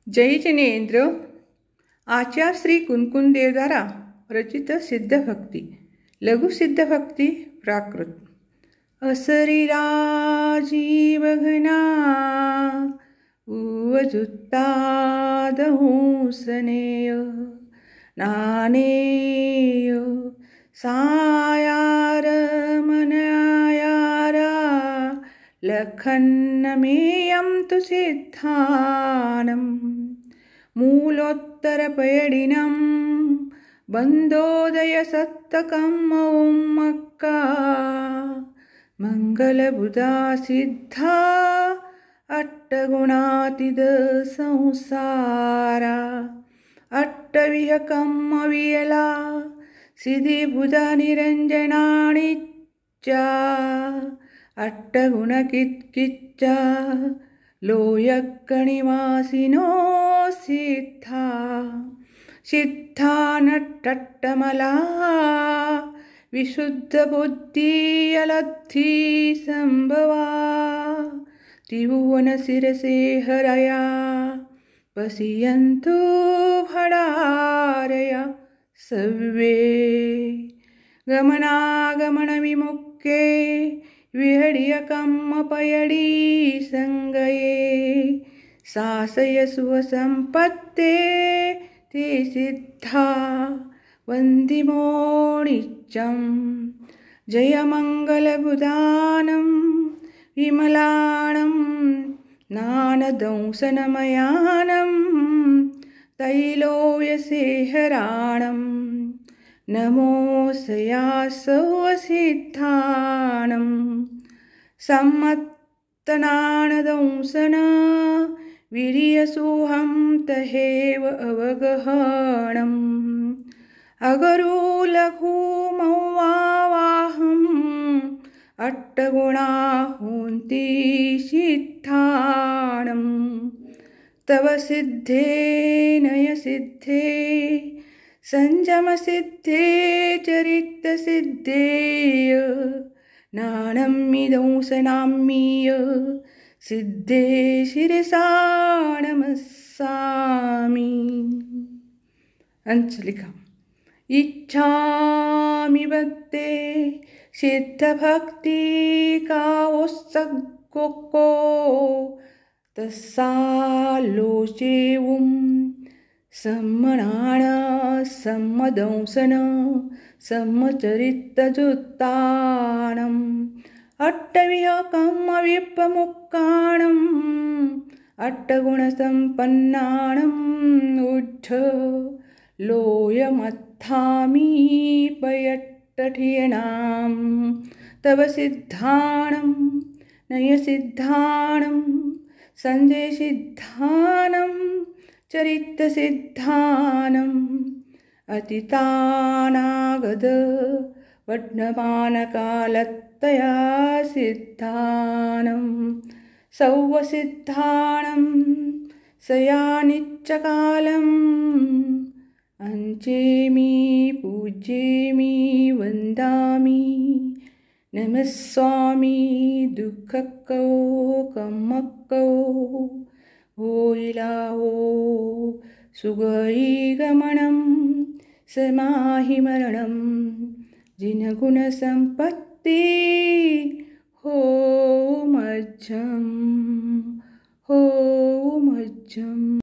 जय जिनेन्द्र। आचार्य श्री कुंकुन देव द्वारा रचित सिद्ध भक्ति, लघु सिद्ध भक्ति प्राकृत। असरी राजीव घना उवजुत्तादहूसनेय नानेय सायार मनायारा लखन्नमेयं तु सिद्धानं मूलोत्तरपयडिनं बन्धोदय सत्तकम् मक्का मंगलबुधा सिद्धा अट्टगुणातीत संसारा अट्टविहकम् अवियला सिद्धिबुधा निरंजनानिच्चा अट्टगुणकिच्किच्चा लोयक्कणिवासिनो सिद्धा सिद्धा नट्टट्टमला विशुद्धबुद्धियलब्धि संभवा त्रिभुवनशिरसे हरया पश्यन्तु भडारया सर्वे गमनागमनविमुखे विहड्यकम्मपयडी संगये सासय सुवसम्पत्ते ते सिद्धा वन्दिमो नित्यं जयमङ्गलबुधानं विमलानं नानदंसनमयानं तैलोयसेहराणं नमोऽस्यासौसिद्धानं सम्मत्तनानदंसन वीर्यसुहं तहेव अवगहणम् अगरु लघु मौवाहम् अट्टगुणाहुन्ति सिद्धानं तव सिद्धे नयसिद्धे संयमसिद्धे चरितसिद्धेय नानमिदंसनाम्यय सिद्धे शिरसा नमस्सामि। अंचलिका इच्छामि भक्ते सिद्धभक्ति कावोत्सगोको तस्सालोचेवुं सम्मनाण सम्मदंसन सम्मचरितजुत्तानम् अट्टविहकम् अविप्रमुक्काणम् अट्टगुणसम्पन्नाणम् उज्झ लोयमत्थामि पयट्टठियनां तव सिद्धानं नयसिद्धानं सञ्जयसिद्धानं चरितसिद्धानम् अतीतानागत वर्तमानकालत्तया सिद्धानं सौवसिद्धानं सयानिच्चकालम् अंचेमि पूज्येमि वन्दामि नमस्वामि दुःखक्कौ कम्मक्कौ होइलावो सुगैगमनं समाहि मरणं जिनगुणसम्पत्ति हो मज्जम्।